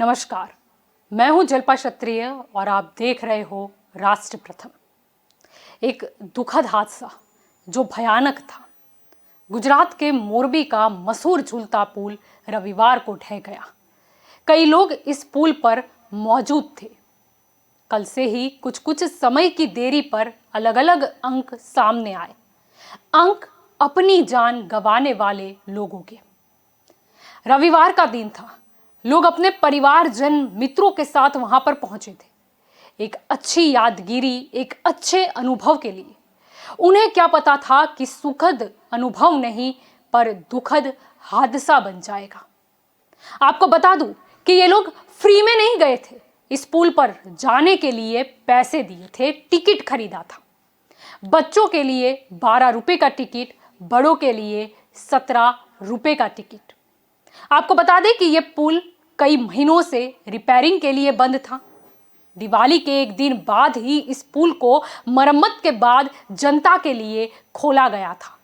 नमस्कार, मैं हूं जल्पा क्षत्रिय और आप देख रहे हो राष्ट्र प्रथम। एक दुखद हादसा जो भयानक था। गुजरात के मोरबी का मशहूर झूलता पुल रविवार को ढह गया। कई लोग इस पुल पर मौजूद थे। कल से ही कुछ समय की देरी पर अलग अलग अंक सामने आए, अंक अपनी जान गंवाने वाले लोगों के। रविवार का दिन था। लोग अपने परिवारजन मित्रों के साथ वहां पर पहुंचे थे, एक अच्छी यादगिरी, एक अच्छे अनुभव के लिए। उन्हें क्या पता था कि सुखद अनुभव नहीं पर दुखद हादसा बन जाएगा। आपको बता दूं कि ये लोग फ्री में नहीं गए थे। इस पुल पर जाने के लिए पैसे दिए थे, टिकट खरीदा था। बच्चों के लिए 12 रुपए का टिकट, बड़ों के लिए 17 रुपए का टिकट। आपको बता दें कि यह पुल कई महीनों से रिपेयरिंग के लिए बंद था। दिवाली के एक दिन बाद ही इस पुल को मरम्मत के बाद जनता के लिए खोला गया था।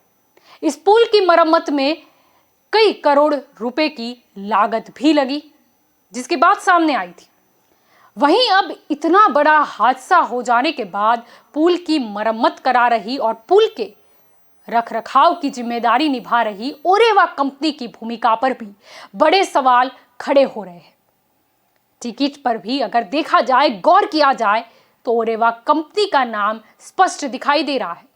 इस पुल की मरम्मत में कई करोड़ रुपए की लागत भी लगी, जिसकी बात सामने आई थी। वहीं अब इतना बड़ा हादसा हो जाने के बाद पुल की मरम्मत करा रही और पुल के रखरखाव की जिम्मेदारी निभा रही ओरेवा कंपनी की भूमिका पर भी बड़े सवाल खड़े हो रहे हैं। टिकट पर भी अगर देखा जाए, गौर किया जाए तो ओरेवा कंपनी का नाम स्पष्ट दिखाई दे रहा है।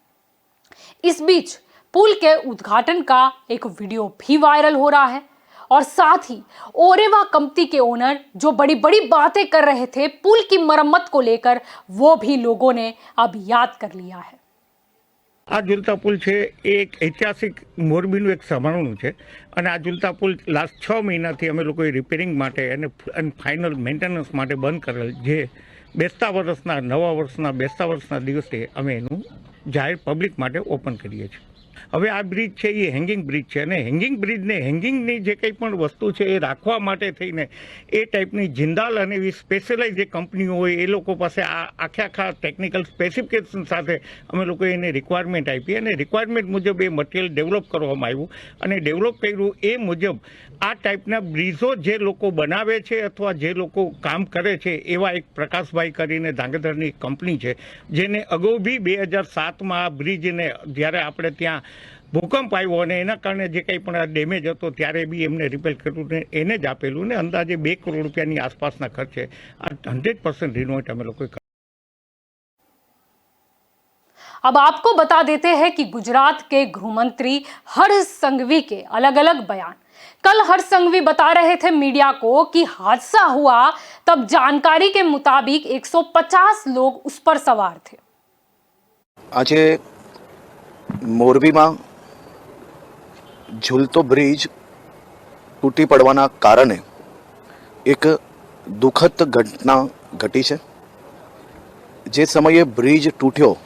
इस बीच पुल के उद्घाटन का एक वीडियो भी वायरल हो रहा है और साथ ही ओरेवा कंपनी के ओनर जो बड़ी बड़ी बातें कर रहे थे पुल की मरम्मत को लेकर, वो भी लोगों ने अब याद कर लिया है। आ झूलता पुल है एक ऐतिहासिक मोरबीનું एक સમારણું છે અને આ ઝૂલતા પુલ લાસ્ટ 6 મહિનાથી અમે લોકોએ રિપેરિંગ માટે અને ફાઇનલ મેન્ટેનન્સ માટે બંધ કરેલ, જે બેસતા વર્ષના નવા વર્ષના બેસતા વર્ષના દિવસે અમે એનું જાહેર પબ્લિક માટે ઓપન કરીએ છીએ। હવે આ બ્રિજ છે એ હેંગિંગ બ્રિજ છે અને હેંગિંગ બ્રિજને હેંગિંગની જે કંઈ પણ વસ્તુ છે એ રાખવા માટે થઈને એ ટાઈપની જિંદાલ અને એવી સ્પેશિયલાઇઝ જે કંપનીઓ હોય એ લોકો પાસે આ આખા ટેકનિકલ સ્પેસિફિકેશન સાથે અમે લોકોએ એને રિક્વાયરમેન્ટ આપી અને રિક્વાયરમેન્ટ મુજબ એ મટીરિયલ ડેવલપ કરવામાં આવ્યું અને ડેવલપ કર્યું એ મુજબ આ ટાઈપના બ્રિજો જે લોકો બનાવે છે અથવા જે લોકો કામ કરે છે એવા એક પ્રકાશભાઈ કરીને ધાંગધ્રાની કંપની છે, જેને અગાઉ બી 2007માં આ બ્રિજને જ્યારે આપણે ત્યાં ભૂકંપ આવ્યો અને એના કારણે જે કંઈ પણ ડેમેજ હતો ત્યારે બી એમને રિપેર કર્યું ને એને જ આપેલું ને અંદાજે 2 કરોડ રૂપિયાની આસપાસના ખર્ચે આ 100% રિનોવેટ અમે લોકોએ। अब आपको बता देते हैं कि गुजरात के गृह मंत्री हर्ष संघवी के अलग अलग बयान। कल हर्ष संघवी बता रहे थे मीडिया को कि हादसा हुआ तब जानकारी के मुताबिक 150 लोग उस पर सवार थे। आज मोरबी में झूलतो ब्रिज तूटी पड़वाना कारणे एक दुखद घटना घटी है। जे समये ब्रिज तूट्यो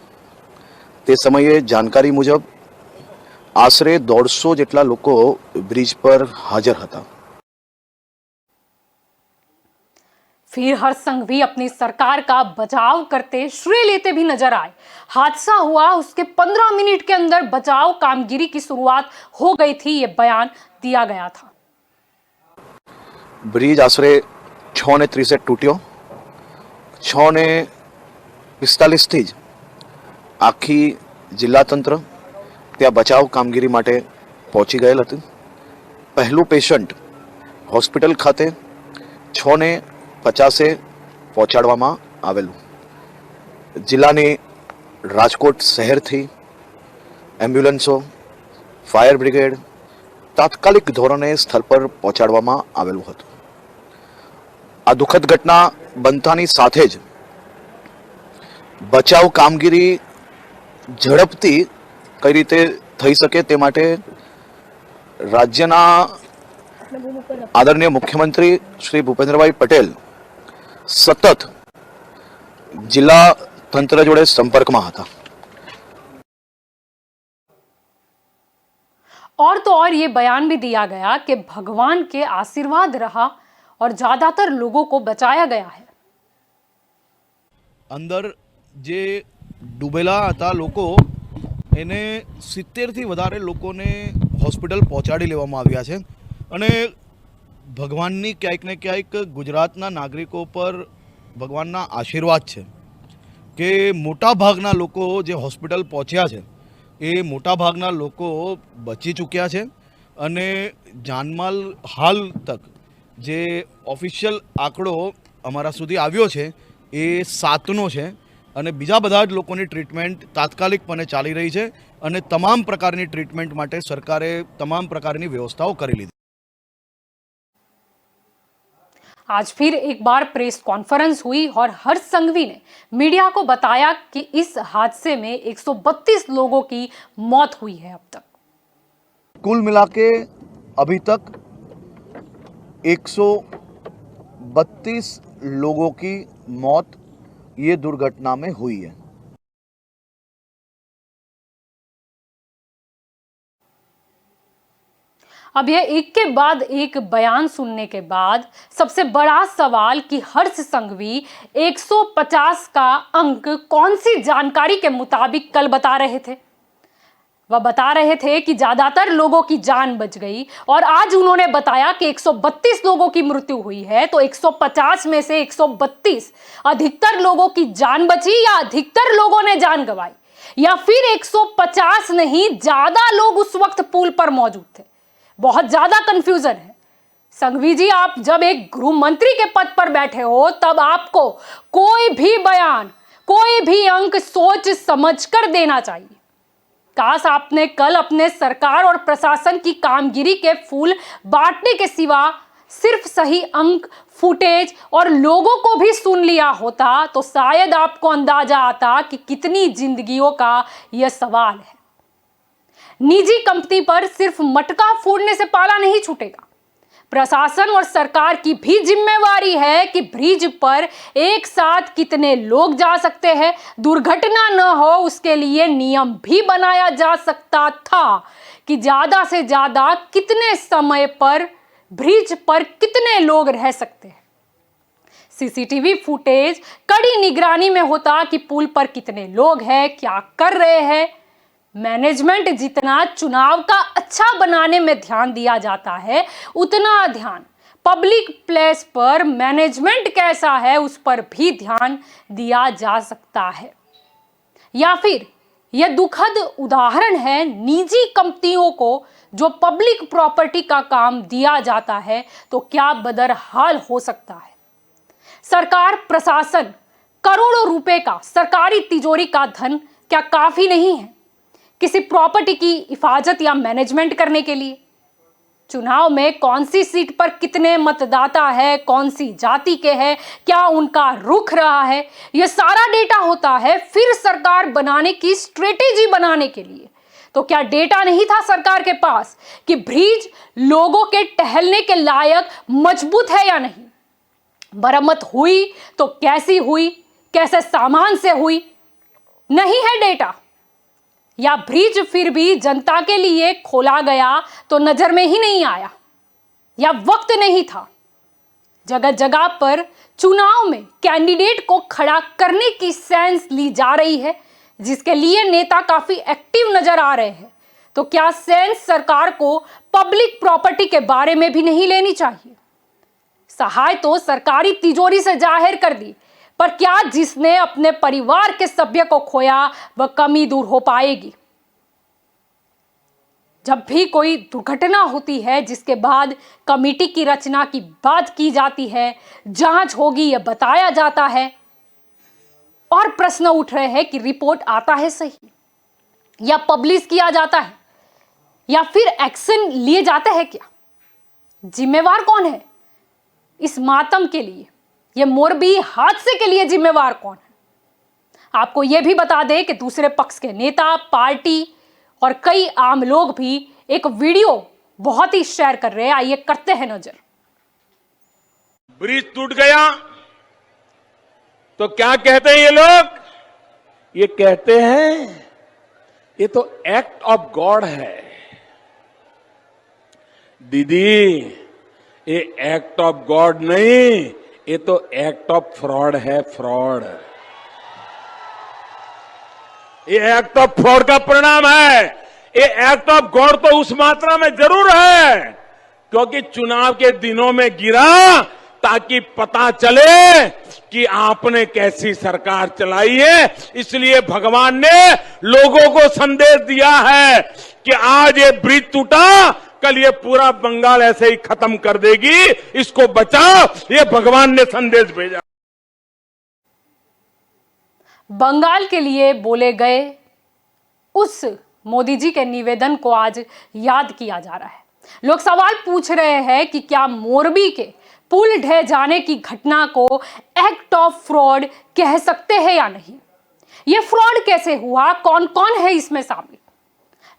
ते समये जानकारी मुजब आश्रे 150 जेटला लोको ब्रिज पर हाजर हता। फिर हर्ष संघवी अपनी सरकार का बचाव करते, श्रेय लेते भी नजर आए। हादसा हुआ उसके 15 मिनट के अंदर बचाव कामगिरी की शुरुआत हो गई थी, ये बयान दिया गया था। ब्रिज आश्रे 6:30 तूट्यो। 6:45 थी आखी जिला तंत्र त्या बचाव कामगिरी माटे पहुंची गયેલ હતું। पहलू पेशंट होस्पिटल खाते 6:50 पहोंचाडवामां आवेलुं। जिल्लानी राजकोट शहर थी एम्ब्युलन्सो, फायर ब्रिगेड तात्कालिक धोरणे स्थल पर पहोंचाडवामां आवेलुं हतुं। आ दुखद घटना बनतानी साथे ज बचाव कामगिरी झड़पथी कई रीते थई सके ते माटे राज्यना आदरणीय मुख्यमंत्री श्री भूपेन्द्रभाई पटेल सतत जिला तंत्र जोड़े संपर्क में था। और तो और ये बयान भी दिया गया कि भगवान के आशीर्वाद रहा और ज्यादातर लोगों को बचाया गया है। अंदर जे डूबेला था लोको एने 70 થી વધારે લોકોને હોસ્પિટલ પહોંચાડી લેવામાં આવ્યા છે અને ભગવાનની ક્યાંક ને ક્યાંક ગુજરાતના નાગરિકો પર ભગવાનના આશીર્વાદ છે કે મોટા ભાગના લોકો જે હોસ્પિટલ પહોંચ્યા છે એ મોટા ભાગના લોકો બચી ચૂક્યા છે અને જાનમાલ હાલ તક જે ઓફિશિયલ આંકડો અમારા સુધી આવ્યો છે એ 7નો છે અને બીજા બધા જ લોકોની ટ્રીટમેન્ટ તાત્કાલિકપણે ચાલી રહી છે અને તમામ પ્રકારની ટ્રીટમેન્ટ માટે સરકારે તમામ પ્રકારની વ્યવસ્થાઓ કરી લીધી। आज फिर एक बार प्रेस कॉन्फ्रेंस हुई और हर्ष संघवी ने मीडिया को बताया कि इस हादसे में 132 लोगों की मौत हुई है अब तक। कुल मिला के अभी तक 132 लोगों की मौत ये दुर्घटना में हुई है। अब यह एक के बाद एक बयान सुनने के बाद सबसे बड़ा सवाल कि हर्ष संघवी 150 का अंक कौन सी जानकारी के मुताबिक कल बता रहे थे। वह बता रहे थे कि ज्यादातर लोगों की जान बच गई और आज उन्होंने बताया कि 132 लोगों की मृत्यु हुई है। तो 150 में से 132 अधिकतर लोगों की जान बची या अधिकतर लोगों ने जान गंवाई, या फिर 150 नहीं ज्यादा लोग उस वक्त पुल पर मौजूद थे। बहुत ज्यादा कंफ्यूजन है। संघवी जी, आप जब एक गृह मंत्री के पद पर बैठे हो तब आपको कोई भी बयान, कोई भी अंक सोच समझ कर देना चाहिए। काश आपने कल अपने सरकार और प्रशासन की कामगिरी के फूल बांटने के सिवा सिर्फ सही अंक, फुटेज और लोगों को भी सुन लिया होता तो शायद आपको अंदाजा आता कि कितनी जिंदगियों का यह सवाल है। निजी कंपनी पर सिर्फ मटका फोड़ने से पाला नहीं छूटेगा। प्रशासन और सरकार की भी जिम्मेवारी है कि ब्रिज पर एक साथ कितने लोग जा सकते हैं, दुर्घटना न हो उसके लिए नियम भी बनाया जा सकता था कि ज्यादा से ज्यादा कितने समय पर ब्रिज पर कितने लोग रह सकते हैं। सीसीटीवी फुटेज कड़ी निगरानी में होता कि पुल पर कितने लोग हैं, क्या कर रहे हैं। मैनेजमेंट जितना चुनाव का अच्छा बनाने में ध्यान दिया जाता है उतना ध्यान पब्लिक प्लेस पर मैनेजमेंट कैसा है उस पर भी ध्यान दिया जा सकता है। या फिर यह दुखद उदाहरण है निजी कंपनियों को जो पब्लिक प्रॉपर्टी का काम दिया जाता है तो क्या बदरहाल हो सकता है। सरकार, प्रशासन करोड़ों रुपए का सरकारी तिजोरी का धन क्या काफी नहीं है किसी प्रॉपर्टी की हिफाजत या मैनेजमेंट करने के लिए। चुनाव में कौन सी सीट पर कितने मतदाता है, कौन सी जाति के हैं, क्या उनका रुख रहा है, यह सारा डेटा होता है फिर सरकार बनाने की स्ट्रेटेजी बनाने के लिए। तो क्या डेटा नहीं था सरकार के पास कि ब्रिज लोगों के टहलने के लायक मजबूत है या नहीं। मरम्मत हुई तो कैसी हुई, कैसे सामान से हुई, नहीं है डेटा। या ब्रिज फिर भी जनता के लिए खोला गया तो नजर में ही नहीं आया, या वक्त नहीं था। जगह जगह पर चुनाव में कैंडिडेट को खड़ा करने की सेंस ली जा रही है जिसके लिए नेता काफी एक्टिव नजर आ रहे हैं। तो क्या सेंस सरकार को पब्लिक प्रॉपर्टी के बारे में भी नहीं लेनी चाहिए। सहाय तो सरकारी तिजोरी से जाहिर कर दी, पर क्या जिसने अपने परिवार के सभ्य को खोया वह कमी दूर हो पाएगी। जब भी कोई दुर्घटना होती है जिसके बाद कमेटी की रचना की बात की जाती है, जांच होगी यह बताया जाता है और प्रश्न उठ रहे हैं कि रिपोर्ट आता है सही या पब्लिश किया जाता है या फिर एक्शन लिए जाते हैं क्या। जिम्मेवार कौन है इस मातम के लिए, यह मोरबी हादसे के लिए जिम्मेवार कौन है। आपको यह भी बता दें कि दूसरे पक्ष के नेता, पार्टी और कई आम लोग भी एक वीडियो बहुत ही शेयर कर रहे हैं। आइए करते हैं नजर। ब्रिज टूट गया तो क्या कहते हैं ये लोग, ये कहते हैं ये तो एक्ट ऑफ गॉड है। दीदी, ये एक्ट ऑफ गॉड नहीं, ये तो एक्ट ऑफ फ्रॉड है, फ्रॉड। ये एक्ट ऑफ फ्रॉड का परिणाम है। ये एक्ट ऑफ गॉड तो उस मात्रा में जरूर है क्योंकि चुनाव के दिनों में गिरा ताकि पता चले कि आपने कैसी सरकार चलाई है। इसलिए भगवान ने लोगों को संदेश दिया है कि आज ये ब्रिज टूटा, कल ये पूरा बंगाल ऐसे ही खत्म कर देगी, इसको बचाओ, ये भगवान ने संदेश भेजा। बंगाल के लिए बोले गए उस मोदी जी के निवेदन को आज याद किया जा रहा है। लोग सवाल पूछ रहे हैं कि क्या मोरबी के पुल ढह जाने की घटना को एक्ट ऑफ फ्रॉड कह सकते हैं या नहीं। यह फ्रॉड कैसे हुआ, कौन कौन है इसमें शामिल।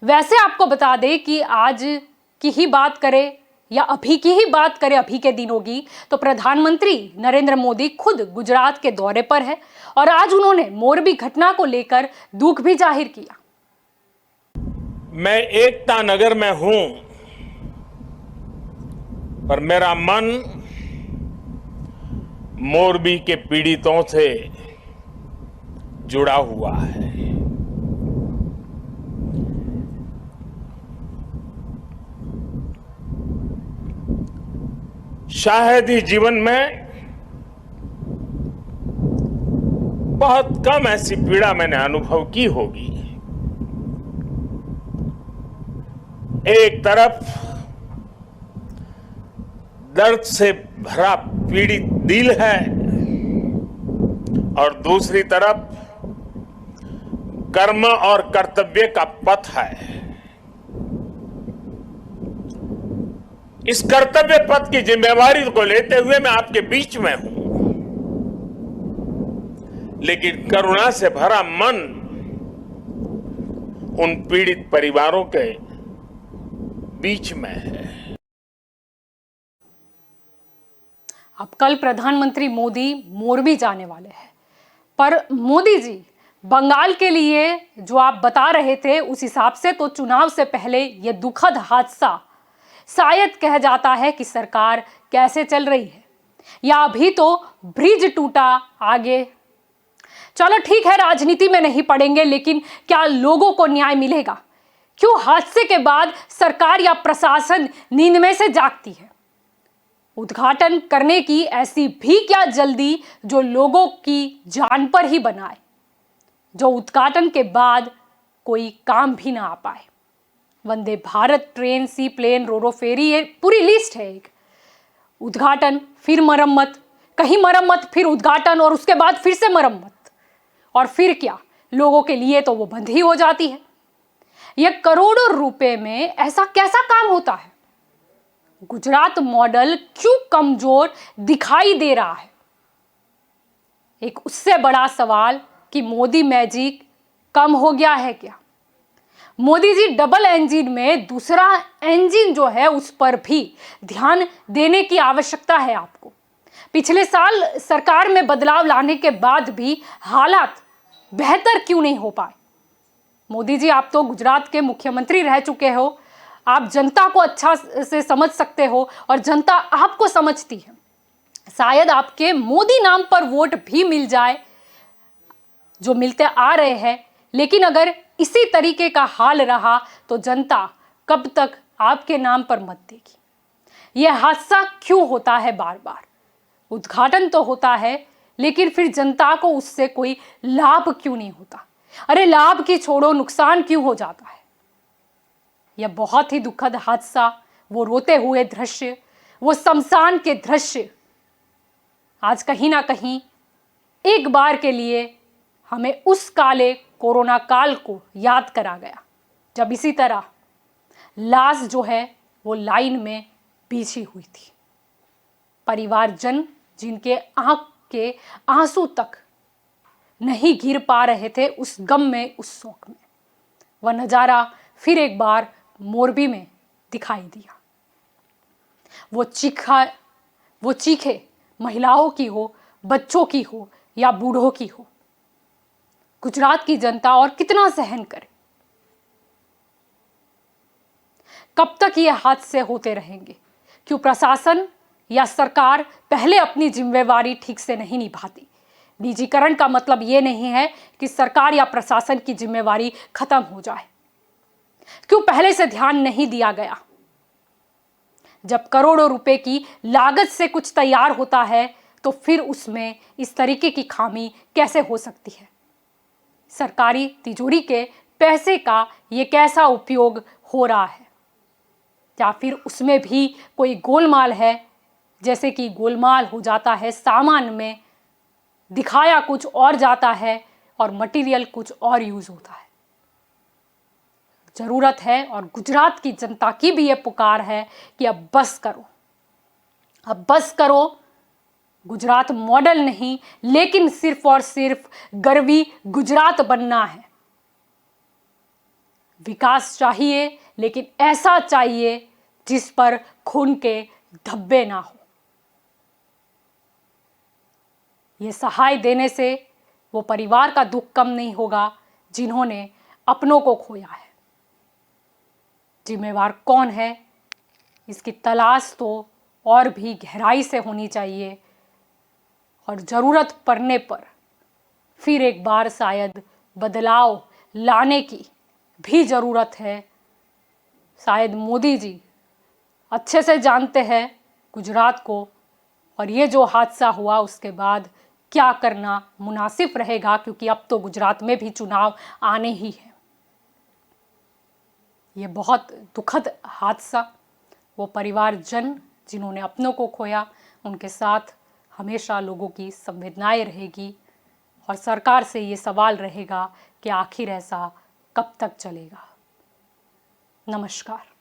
वैसे आपको बता दें कि आज की ही बात करें या अभी की ही बात करें, अभी के दिनों की, तो प्रधानमंत्री नरेंद्र मोदी खुद गुजरात के दौरे पर है और आज उन्होंने मोरबी घटना को लेकर दुख भी जाहिर किया। मैं एकता नगर में हूं, पर मेरा मन मोरबी के पीड़ितों से जुड़ा हुआ है। शायद ही जीवन में बहुत कम ऐसी पीड़ा मैंने अनुभव की होगी। एक तरफ दर्द से भरा पीड़ित दिल है और दूसरी तरफ कर्म और कर्तव्य का पथ है। इस कर्तव्य पथ की जिम्मेवारी को लेते हुए मैं आपके बीच में हूं, लेकिन करुणा से भरा मन उन पीड़ित परिवारों के बीच में है। अब कल प्रधानमंत्री मोदी मोरबी जाने वाले हैं, पर मोदी जी बंगाल के लिए जो आप बता रहे थे उस हिसाब से तो चुनाव से पहले यह दुखद हादसा शायद कह जाता है कि सरकार कैसे चल रही है, या अभी तो ब्रिज टूटा, आगे चलो ठीक है राजनीति में नहीं पड़ेंगे, लेकिन क्या लोगों को न्याय मिलेगा। क्यों हादसे के बाद सरकार या प्रशासन नींद में से जागती है। उद्घाटन करने की ऐसी भी क्या जल्दी जो लोगों की जान पर ही बनाए, जो उद्घाटन के बाद कोई काम भी ना आ पाए। वंदे भारत ट्रेन, सी प्लेन, रोरो फेरी, ये पूरी लिस्ट है। एक उद्घाटन, फिर मरम्मत, कहीं मरम्मत, फिर उद्घाटन और उसके बाद फिर से मरम्मत, और फिर क्या, लोगों के लिए तो वो बंद ही हो जाती है। यह करोड़ों रुपए में ऐसा कैसा काम होता है। गुजरात मॉडल क्यों कमजोर दिखाई दे रहा है। एक उससे बड़ा सवाल कि मोदी मैजिक कम हो गया है क्या। मोदी जी डबल इंजन में दूसरा इंजन जो है उस पर भी ध्यान देने की आवश्यकता है आपको। पिछले साल सरकार में बदलाव लाने के बाद भी हालात बेहतर क्यों नहीं हो पाए। मोदी जी, आप तो गुजरात के मुख्यमंत्री रह चुके हो, आप जनता को अच्छा से समझ सकते हो और जनता आपको समझती है। शायद आपके मोदी नाम पर वोट भी मिल जाए जो मिलते आ रहे हैं, लेकिन अगर इसी तरीके का हाल रहा तो जनता कब तक आपके नाम पर मत देगी। यह हादसा क्यों होता है बार बार। उद्घाटन तो होता है, लेकिन फिर जनता को उससे कोई लाभ क्यों नहीं होता। अरे लाभ की छोड़ो, नुकसान क्यों हो जाता है। यह बहुत ही दुखद हादसा, वो रोते हुए दृश्य, वो शमशान के दृश्य आज कहीं ना कहीं एक बार के लिए हमें उस काले कोरोना काल को याद करा गया, जब इसी तरह लाश जो है वो लाइन में बिछी हुई थी। परिवारजन जिनके आंख के आंसू तक नहीं गिर पा रहे थे उस गम में, उस शोक में, वह नजारा फिर एक बार मोरबी में दिखाई दिया। वो चीखे महिलाओं की हो, बच्चों की हो या बूढ़ों की हो। गुजरात की जनता और कितना सहन करे। कब तक ये हादसे होते रहेंगे। क्यों प्रशासन या सरकार पहले अपनी जिम्मेवारी ठीक से नहीं निभाती। निजीकरण का मतलब ये नहीं है कि सरकार या प्रशासन की जिम्मेवारी खत्म हो जाए। क्यों पहले से ध्यान नहीं दिया गया। जब करोड़ों रुपए की लागत से कुछ तैयार होता है तो फिर उसमें इस तरीके की खामी कैसे हो सकती है? सरकारी तिजोरी के पैसे का ये कैसा उपयोग हो रहा है? या फिर उसमें भी कोई गोलमाल है? जैसे कि गोलमाल हो जाता है सामान में, दिखाया कुछ और जाता है और मटेरियल कुछ और यूज होता है। जरूरत है और गुजरात की जनता की भी ये पुकार है कि अब बस करो, अब बस करो। गुजरात मॉडल नहीं, लेकिन सिर्फ और सिर्फ गर्वी गुजरात बनना है। विकास चाहिए, लेकिन ऐसा चाहिए जिस पर खून के धब्बे ना हो। ये सहाय देने से वो परिवार का दुख कम नहीं होगा जिन्होंने अपनों को खोया है। जिम्मेवार कौन है, इसकी तलाश तो और भी गहराई से होनी चाहिए और ज़रूरत पड़ने पर फिर एक बार शायद बदलाव लाने की भी ज़रूरत है। शायद मोदी जी अच्छे से जानते हैं गुजरात को, और ये जो हादसा हुआ उसके बाद क्या करना मुनासिब रहेगा, क्योंकि अब तो गुजरात में भी चुनाव आने ही हैं। ये बहुत दुखद हादसा, वो परिवारजन जिन्होंने अपनों को खोया, उनके साथ हमेशा लोगों की संवेदनाएं रहेगी और सरकार से ये सवाल रहेगा कि आखिर ऐसा कब तक चलेगा। नमस्कार।